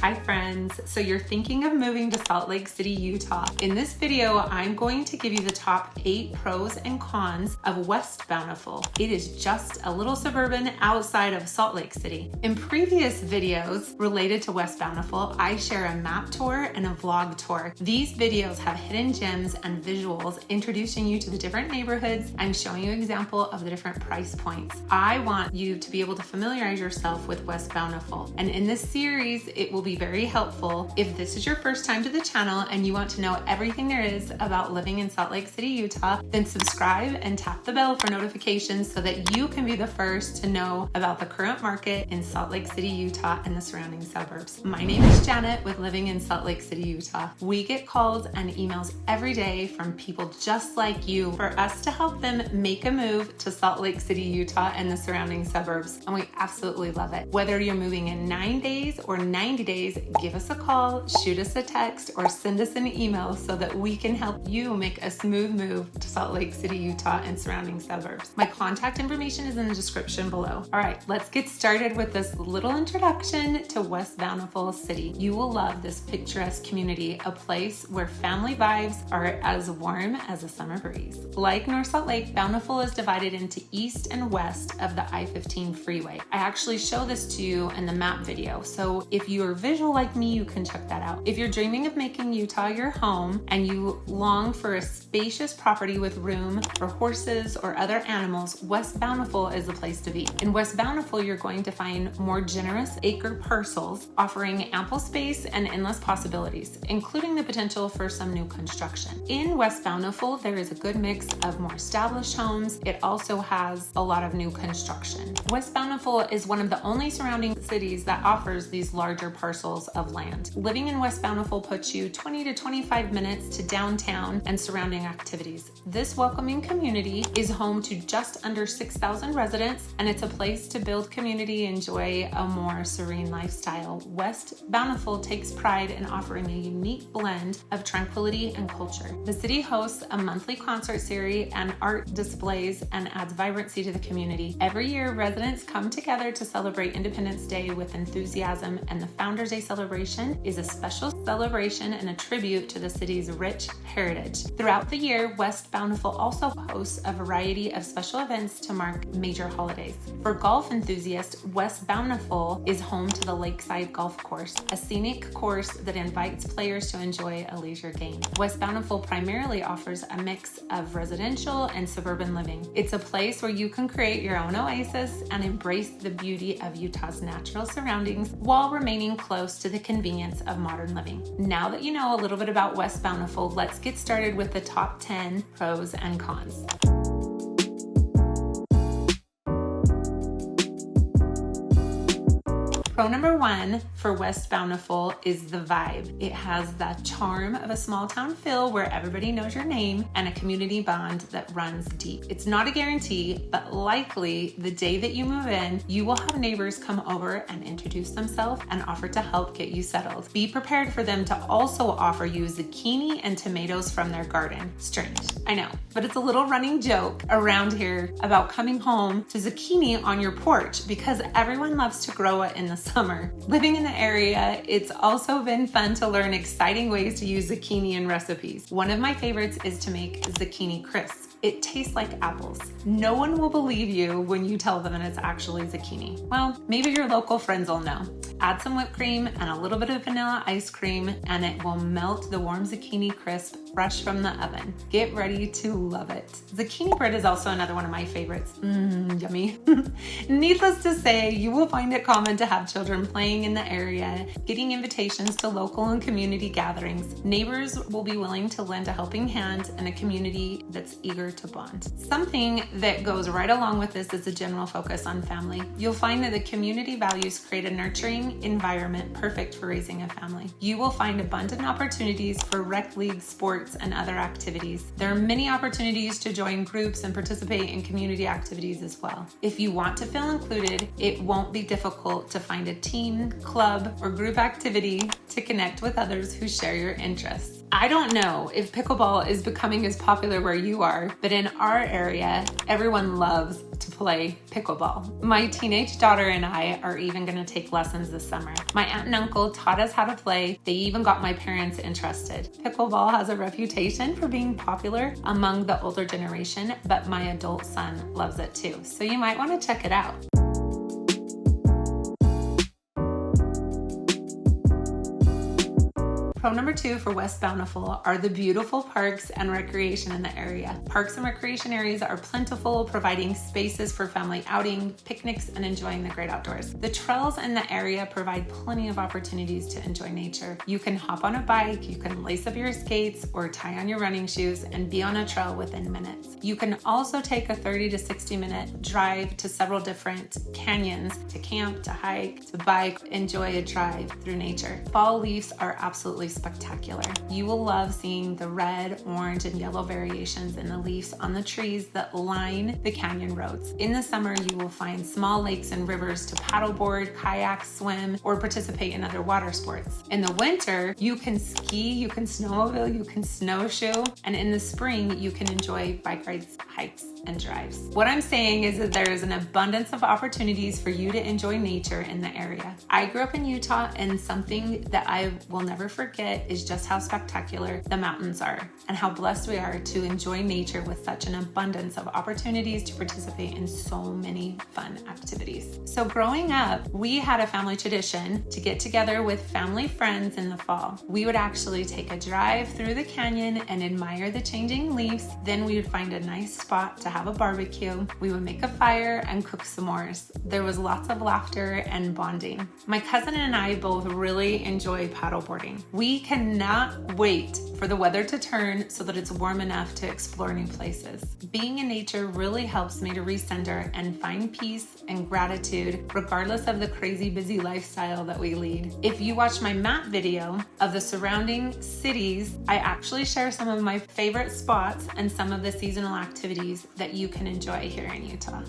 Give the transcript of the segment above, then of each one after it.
Hi friends, so you're thinking of moving to Salt Lake City, Utah. In this video, I'm going to give you the top 8 pros and cons of West Bountiful. It is just a little suburban outside of Salt Lake City. In previous videos related to West Bountiful, I share a map tour and a vlog tour. These videos have hidden gems and visuals introducing you to the different neighborhoods and showing you an example of the different price points. I want you to be able to familiarize yourself with West Bountiful. And in this series, it will be very helpful if this is your first time to the channel and you want to know everything there is about living in Salt Lake City, Utah. Then subscribe and tap the bell for notifications so that you can be the first to know about the current market in Salt Lake City, Utah and the surrounding suburbs. My name is Janet with Living in Salt Lake City, Utah. We get calls and emails every day from people just like you for us to help them make a move to Salt Lake City, Utah and the surrounding suburbs. And we absolutely love it. Whether you're moving in 9 days or 90 days, give us a call, shoot us a text, or send us an email so that we can help you make a smooth move to Salt Lake City, Utah and surrounding suburbs. My contact information is in the description below. All right, let's get started with this little introduction to West Bountiful City. You will love this picturesque community, a place where family vibes are as warm as a summer breeze. Like North Salt Lake, Bountiful is divided into east and west of the I-15 freeway. I actually show this to you in the map video, so if you are visual like me, you can check that out. If you're dreaming of making Utah your home and you long for a spacious property with room for horses or other animals, West Bountiful is the place to be. In West Bountiful, you're going to find more generous acre parcels offering ample space and endless possibilities, including the potential for some new construction. In West Bountiful, there is a good mix of more established homes. It also has a lot of new construction. West Bountiful is one of the only surrounding cities that offers these larger parcels of land. Living in West Bountiful puts you 20 to 25 minutes to downtown and surrounding activities. This welcoming community is home to just under 6,000 residents, and it's a place to build community and enjoy a more serene lifestyle. West Bountiful takes pride in offering a unique blend of tranquility and culture. The city hosts a monthly concert series and art displays and adds vibrancy to the community. Every year, residents come together to celebrate Independence Day with enthusiasm, and the Founders Day celebration is a special celebration and a tribute to the city's rich heritage. Throughout the year, West Bountiful also hosts a variety of special events to mark major holidays. For golf enthusiasts, West Bountiful is home to the Lakeside Golf Course, a scenic course that invites players to enjoy a leisure game. West Bountiful primarily offers a mix of residential and suburban living. It's a place where you can create your own oasis and embrace the beauty of Utah's natural surroundings while remaining close to the convenience of modern living. Now that you know a little bit about West Bountiful, let's get started with the top 10 pros and cons. Pro number 1 for West Bountiful is the vibe. It has the charm of a small town feel where everybody knows your name and a community bond that runs deep. It's not a guarantee, but likely the day that you move in, you will have neighbors come over and introduce themselves and offer to help get you settled. Be prepared for them to also offer you zucchini and tomatoes from their garden. Strange, I know, but it's a little running joke around here about coming home to zucchini on your porch because everyone loves to grow it in the summer. Living in the area, it's also been fun to learn exciting ways to use zucchini in recipes. One of my favorites is to make zucchini crisps. It tastes like apples. No one will believe you when you tell them it's actually zucchini. Well, maybe your local friends will know. Add some whipped cream and a little bit of vanilla ice cream, and it will melt the warm zucchini crisp fresh from the oven. Get ready to love it. Zucchini bread is also another one of my favorites. Yummy. Needless to say, you will find it common to have children playing in the area, getting invitations to local and community gatherings. Neighbors will be willing to lend a helping hand, and a community that's eager to bond. Something that goes right along with this is a general focus on family. You'll find that the community values create a nurturing environment perfect for raising a family. You will find abundant opportunities for rec league, sports, and other activities. There are many opportunities to join groups and participate in community activities as well. If you want to feel included, it won't be difficult to find a team, club, or group activity to connect with others who share your interests. I don't know if pickleball is becoming as popular where you are, but in our area, everyone loves to play pickleball. My teenage daughter and I are even gonna take lessons this summer. My aunt and uncle taught us how to play. They even got my parents interested. Pickleball has a reputation for being popular among the older generation, but my adult son loves it too. So you might wanna check it out. Pro number 2 for West Bountiful are the beautiful parks and recreation in the area. Parks and recreation areas are plentiful, providing spaces for family outing, picnics, and enjoying the great outdoors. The trails in the area provide plenty of opportunities to enjoy nature. You can hop on a bike, you can lace up your skates, or tie on your running shoes and be on a trail within minutes. You can also take a 30 to 60 minute drive to several different canyons to camp, to hike, to bike, enjoy a drive through nature. Fall leaves are absolutely spectacular. You will love seeing the red, orange, and yellow variations in the leaves on the trees that line the canyon roads. In the summer, you will find small lakes and rivers to paddleboard, kayak, swim, or participate in other water sports. In the winter, you can ski, you can snowmobile, you can snowshoe, and in the spring, you can enjoy bike rides, hikes, and drives. What I'm saying is that there is an abundance of opportunities for you to enjoy nature in the area. I grew up in Utah, and something that I will never forget is just how spectacular the mountains are and how blessed we are to enjoy nature with such an abundance of opportunities to participate in so many fun activities. So growing up, we had a family tradition to get together with family friends in the fall. We would actually take a drive through the canyon and admire the changing leaves. Then we would find a nice spot to have a barbecue. We would make a fire and cook s'mores. There was lots of laughter and bonding. My cousin and I both really enjoy paddleboarding. We cannot wait for the weather to turn so that it's warm enough to explore new places. Being in nature really helps me to recenter and find peace and gratitude regardless of the crazy busy lifestyle that we lead. If you watch my map video of the surrounding cities, I actually share some of my favorite spots and some of the seasonal activities that you can enjoy here in Utah.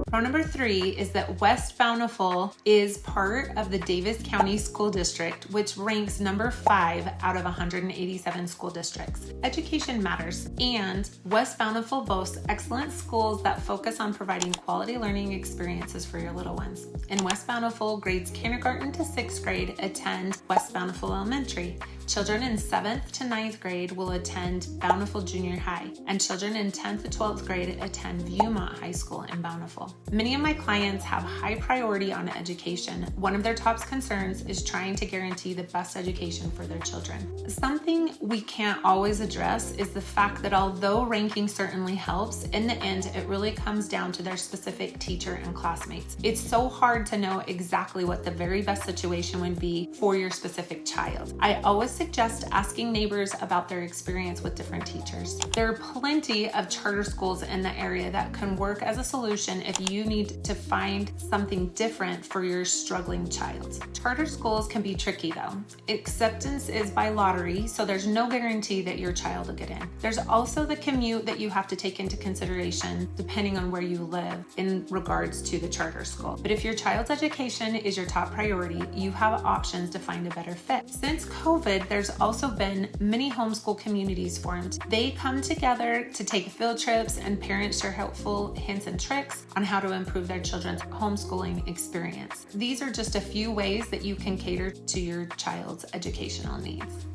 Pro number 3 is that West Bountiful is part of the Davis County School District, which ranks number 5 out of 187 school districts. Education matters, and West Bountiful boasts excellent schools that focus on providing quality learning experiences for your little ones. In West Bountiful, grades kindergarten to 6th grade attend West Bountiful Elementary. Children in 7th to 9th grade will attend Bountiful Junior High, and children in 10th to 12th grade attend Viewmont High School in Bountiful. Many of my clients have high priority on education. One of their top concerns is trying to guarantee the best education for their children. Something we can't always address is the fact that although ranking certainly helps, in the end, it really comes down to their specific teacher and classmates. It's so hard to know exactly what the very best situation would be for your specific child. I always suggest asking neighbors about their experience with different teachers. There are plenty of charter schools in the area that can work as a solution if you need to find something different for your struggling child. Charter schools can be tricky though. Acceptance is by lottery, so there's no guarantee that your child will get in. There's also the commute that you have to take into consideration depending on where you live in regards to the charter school. But if your child's education is your top priority, you have options to find a better fit. Since COVID, there's also been many homeschool communities formed. They come together to take field trips, and parents share helpful hints and tricks on how to improve their children's homeschooling experience. These are just a few ways that you can cater to your child's educational needs.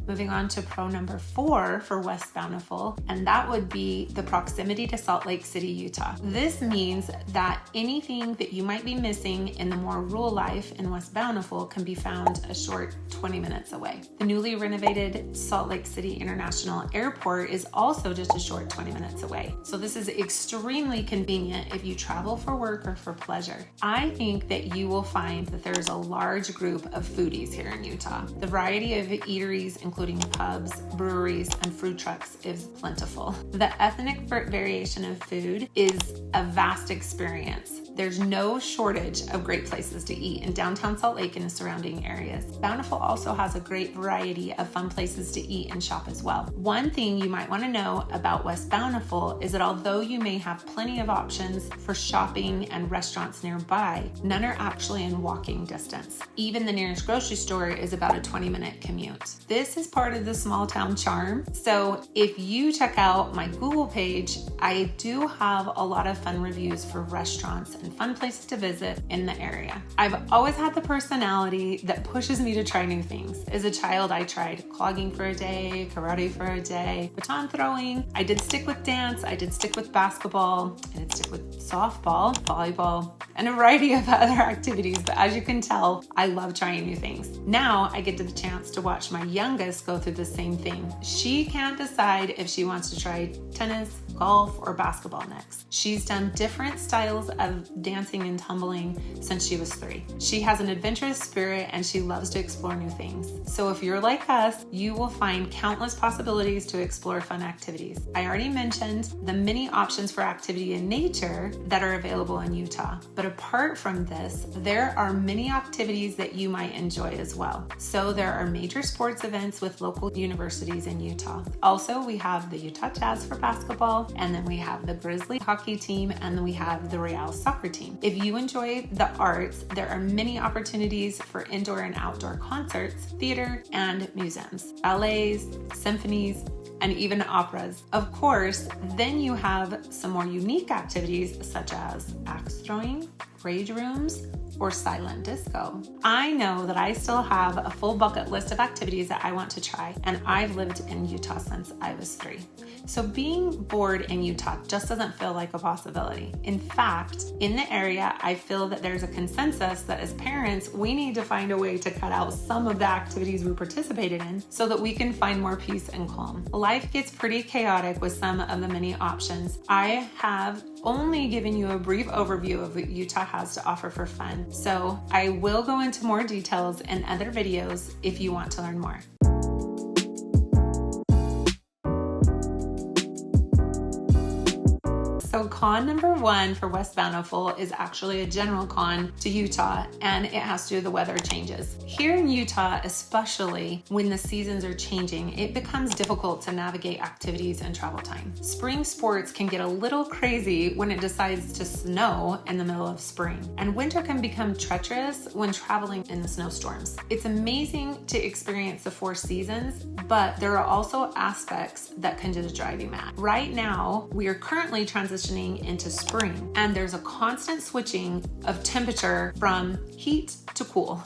Moving on to pro number 4 for West Bountiful, and that would be the proximity to Salt Lake City, Utah. This means that anything that you might be missing in the more rural life in West Bountiful can be found a short 20 minutes away. The newly renovated Salt Lake City International Airport is also just a short 20 minutes away. So this is extremely convenient if you travel for work or for pleasure. I think that you will find that there's a large group of foodies here in Utah. The variety of eateries include including pubs, breweries, and food trucks, is plentiful. The ethnic variation of food is a vast experience. There's no shortage of great places to eat in downtown Salt Lake and the surrounding areas. Bountiful also has a great variety of fun places to eat and shop as well. One thing you might want to know about West Bountiful is that although you may have plenty of options for shopping and restaurants nearby, none are actually in walking distance. Even the nearest grocery store is about a 20-minute commute. This is part of the small town charm. So if you check out my Google page, I do have a lot of fun reviews for restaurants and fun places to visit in the area. I've always had the personality that pushes me to try new things. As a child, I tried clogging for a day, karate for a day, baton throwing. I did stick with dance. I did stick with basketball. I did stick with softball, volleyball, and a variety of other activities. But as you can tell, I love trying new things. Now I get the chance to watch my youngest go through the same thing. She can't decide if she wants to try tennis, golf, or basketball next. She's done different styles of dancing and tumbling since she was 3. She has an adventurous spirit and she loves to explore new things. So if you're like us, you will find countless possibilities to explore fun activities. I already mentioned the many options for activity in nature that are available in Utah. But apart from this, there are many activities that you might enjoy as well. So there are major sports events with local universities in Utah. Also, we have the Utah Jazz for basketball, and then we have the Grizzly hockey team, and then we have the Real soccer team. If you enjoy the arts, there are many opportunities for indoor and outdoor concerts, theater, and museums, ballets, symphonies, and even operas. Of course, then you have some more unique activities such as axe throwing, rage rooms, or silent disco. I know that I still have a full bucket list of activities that I want to try, and I've lived in Utah since I was 3. So being bored in Utah just doesn't feel like a possibility. In fact, in the area, I feel that there's a consensus that as parents, we need to find a way to cut out some of the activities we participated in so that we can find more peace and calm. Life gets pretty chaotic with some of the many options. I have only given you a brief overview of what Utah has to offer for fun. So I will go into more details in other videos if you want to learn more. So con number 1 for West Bountiful is actually a general con to Utah, and it has to do with the weather changes. Here in Utah, especially when the seasons are changing, it becomes difficult to navigate activities and travel time. Spring sports can get a little crazy when it decides to snow in the middle of spring, and winter can become treacherous when traveling in the snowstorms. It's amazing to experience the 4 seasons, but there are also aspects that can just drive you mad. Right now, we are currently transitioning into spring, and there's a constant switching of temperature from heat to cool.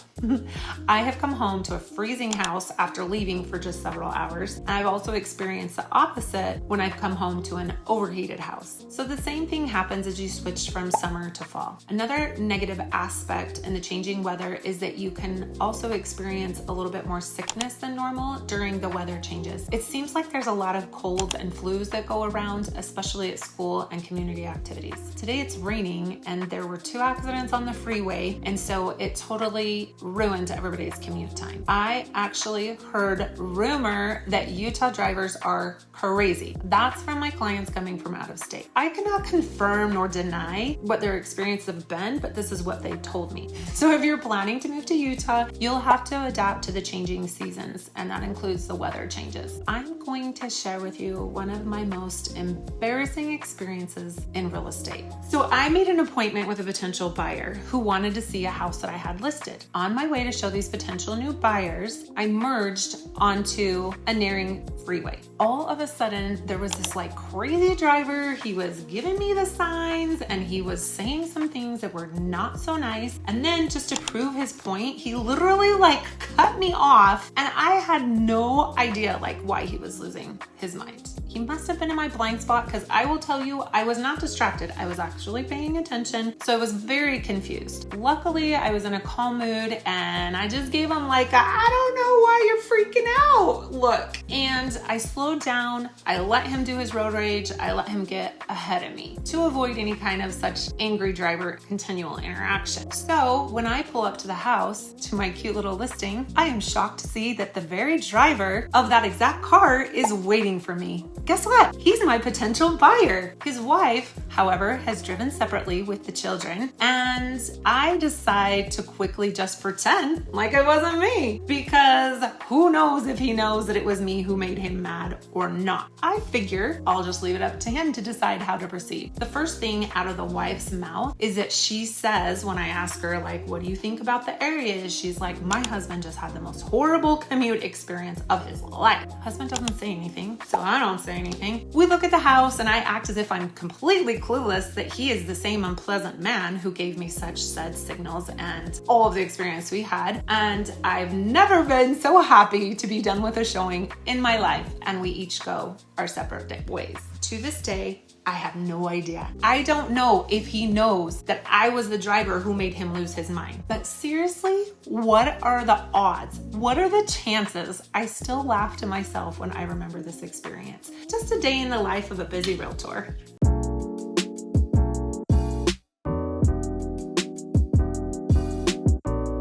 I have come home to a freezing house after leaving for just several hours. And I've also experienced the opposite when I've come home to an overheated house. So the same thing happens as you switch from summer to fall. Another negative aspect in the changing weather is that you can also experience a little bit more sickness than normal during the weather changes. It seems like there's a lot of colds and flus that go around, especially at school and community activities. Today it's raining and there were 2 accidents on the freeway, and so it totally ruined everybody's commute time. I actually heard rumor that Utah drivers are crazy. That's from my clients coming from out of state. I cannot confirm nor deny what their experiences have been, but this is what they told me. So if you're planning to move to Utah, you'll have to adapt to the changing seasons, and that includes the weather changes. I'm going to share with you one of my most embarrassing experiences in real estate. So I made an appointment with a potential buyer who wanted to see a house that I had listed. On my way to show these potential new buyers, I merged onto a nearing freeway. All of a sudden, there was this like crazy driver. He was giving me the signs and he was saying some things that were not so nice. And then just to prove his point, he literally like cut me off, and I had no idea like why he was losing his mind. He must have been in my blind spot because I will tell you, I was not distracted. I was actually paying attention. So I was very confused. Luckily, I was in a calm mood and I just gave him like, I don't know why you're freaking out look. And I slowed down. I let him do his road rage. I let him get ahead of me to avoid any kind of such angry driver continual interaction. So when I pull up to the house, to my cute little listing, I am shocked to see that the very driver of that exact car is waiting for me. Guess what? He's my potential buyer. His wife, however, has driven separately with the children, and I decide to quickly just pretend like it wasn't me, because who knows if he knows that it was me who made him mad or not. I figure I'll just leave it up to him to decide how to proceed. The first thing out of the wife's mouth is that she says, when I ask her, like, what do you think about the area? She's like, my husband just had the most horrible commute experience of his life. Husband doesn't say anything, so I don't say anything. We look at the house and I act as if I'm completely clueless that he is the same unpleasant man who gave me such said signals and all of the experience we had. And I've never been so happy to be done with a showing in my life, and we each go our separate ways. To this day, I have no idea. I don't know if he knows that I was the driver who made him lose his mind. But seriously, what are the odds? What are the chances? I still laugh to myself when I remember this experience. Just a day in the life of a busy realtor.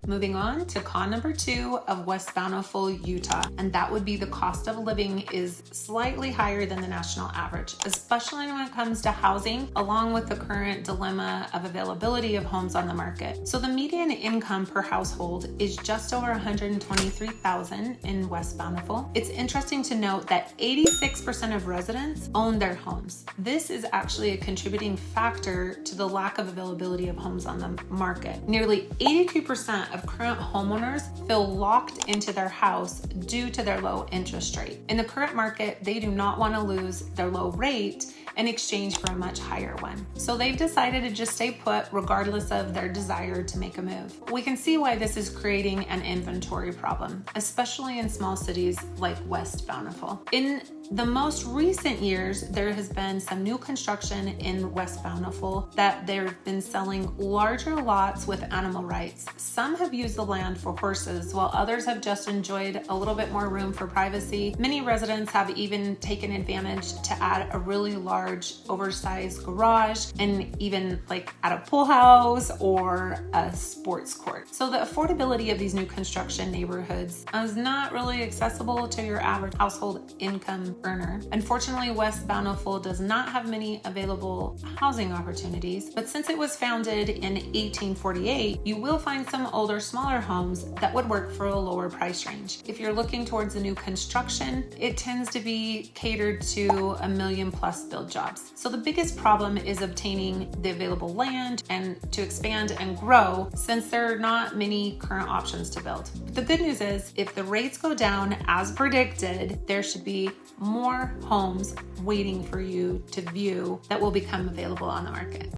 Moving on to con number 2 of West Bountiful, Utah, and that would be the cost of living is slightly higher than the national average, especially when it comes to housing, along with the current dilemma of availability of homes on the market. So the median income per household is just over $123,000 in West Bountiful. It's interesting to note that 86% of residents own their homes. This is actually a contributing factor to the lack of availability of homes on the market. Nearly 82% of current homeowners feel locked into their house due to their low interest rate. In the current market, they do not want to lose their low rate in exchange for a much higher one. So they've decided to just stay put regardless of their desire to make a move. We can see why this is creating an inventory problem, especially in small cities like West Bountiful. In the most recent years, there has been some new construction in West Bountiful that they've been selling larger lots with animal rights. Some have used the land for horses, while others have just enjoyed a little bit more room for privacy. Many residents have even taken advantage to add a really large, oversized garage and even like add a pool house or a sports court. So the affordability of these new construction neighborhoods is not really accessible to your average household income earner. Unfortunately, West Bountiful does not have many available housing opportunities, but since it was founded in 1848, you will find some older, smaller homes that would work for a lower price range. If you're looking towards a new construction, it tends to be catered to $1 million+ build jobs. So the biggest problem is obtaining the available land and to expand and grow, since there are not many current options to build. But the good news is, if the rates go down as predicted, there should be more homes waiting for you to view that will become available on the market.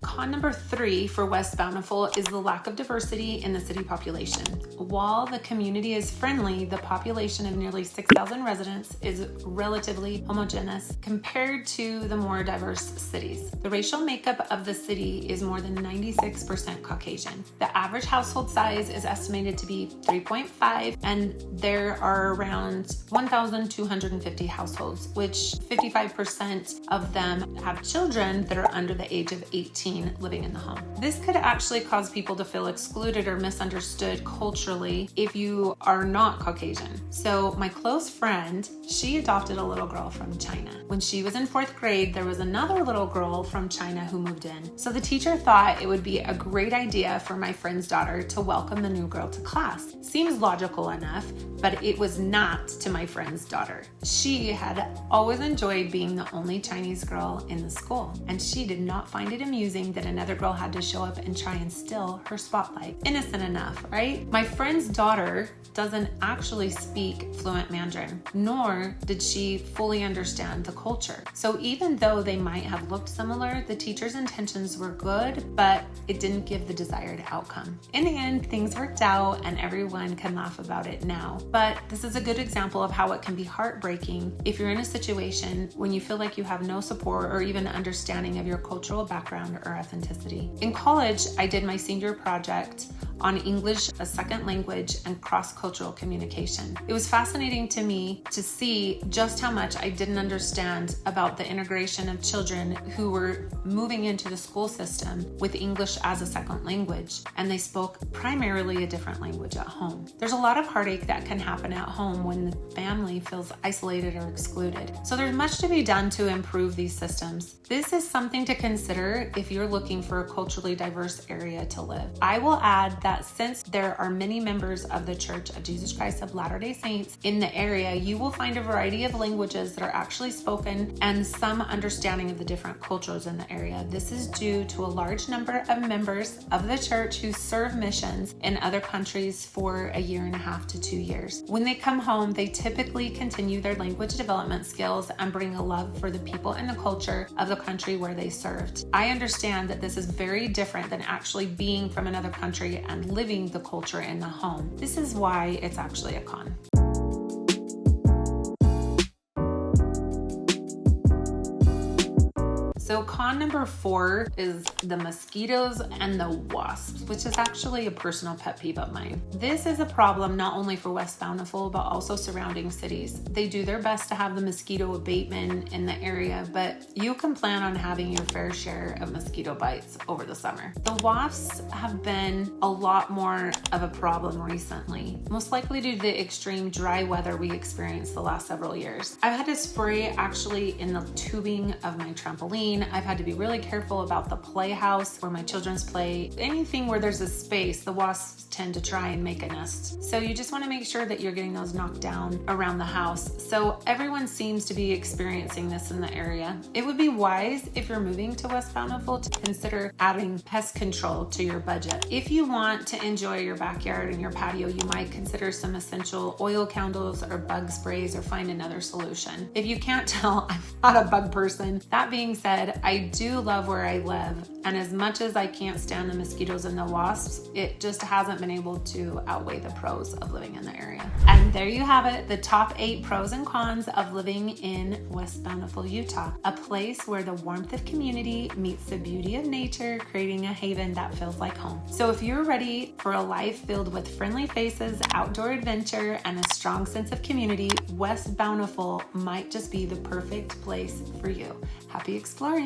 Con number 3 for West Bountiful is the lack of diversity in the city population. While the community is friendly, the population of nearly 6,000 residents is relatively homogeneous compared to the more diverse cities. The racial makeup of the city is more than 96% Caucasian. The average household size is estimated to be 3.5, and there are around 1,250 households, which 55% of them have children that are under the age of 18 living in the home. This could actually cause people to feel excluded or misunderstood culturally if you are not Caucasian. So my close friend, she adopted a little girl from China. When she was in 4th grade, there was another little girl from China who moved in. So the teacher thought it would be a great idea for my friend's daughter to welcome the new girl to class. Seems logical enough, but it was not to my friend's daughter. She had always enjoyed being the only Chinese girl in the school, and she did not find it amusing that another girl had to show up and try and steal her spotlight. Innocent enough, right? My friend's daughter doesn't actually speak fluent Mandarin, nor did she fully understand the culture. So even though they might have looked similar, the teacher's intentions were good, but it didn't give the desired outcome. In the end, things worked out and everyone can laugh about it now. But this is a good example of how it can be heartbreaking if you're in a situation when you feel like you have no support or even understanding of your cultural background or authenticity. In college, I did my senior project on English, a second language, and cross-cultural communication. It was fascinating to me to see just how much I didn't understand about the integration of children who were moving into the school system with English as a second language, and they spoke primarily a different language at home. There's a lot of heartache that can happen at home when the family feels isolated or excluded. So there's much to be done to improve these systems. This is something to consider if you're looking for a culturally diverse area to live. I will add that since there are many members of the Church of Jesus Christ of Latter-day Saints in the area, you will find a variety of languages that are actually spoken and some understanding of the different cultures in the area. This is due to a large number of members of the church who serve missions in other countries for 1.5 to 2 years. When they come home, they typically continue their language development skills and bring a love for the people and the culture of the country where they served. I understand that this is very different than actually being from another country and living the culture in the home. This is why it's actually a con. So con number 4 is the mosquitoes and the wasps, which is actually a personal pet peeve of mine. This is a problem not only for West Bountiful, but also surrounding cities. They do their best to have the mosquito abatement in the area, but you can plan on having your fair share of mosquito bites over the summer. The wasps have been a lot more of a problem recently, most likely due to the extreme dry weather we experienced the last several years. I've had to spray actually in the tubing of my trampoline. I've had to be really careful about the playhouse where my children's play. Anything where there's a space, the wasps tend to try and make a nest. So you just want to make sure that you're getting those knocked down around the house. So everyone seems to be experiencing this in the area. It would be wise if you're moving to West Bountiful to consider adding pest control to your budget. If you want to enjoy your backyard and your patio, you might consider some essential oil candles or bug sprays or find another solution. If you can't tell, I'm not a bug person. That being said, I do love where I live, and as much as I can't stand the mosquitoes and the wasps, it just hasn't been able to outweigh the pros of living in the area. And there you have it, the top 8 pros and cons of living in West Bountiful, Utah, a place where the warmth of community meets the beauty of nature, creating a haven that feels like home. So if you're ready for a life filled with friendly faces, outdoor adventure, and a strong sense of community, West Bountiful might just be the perfect place for you. Happy exploring!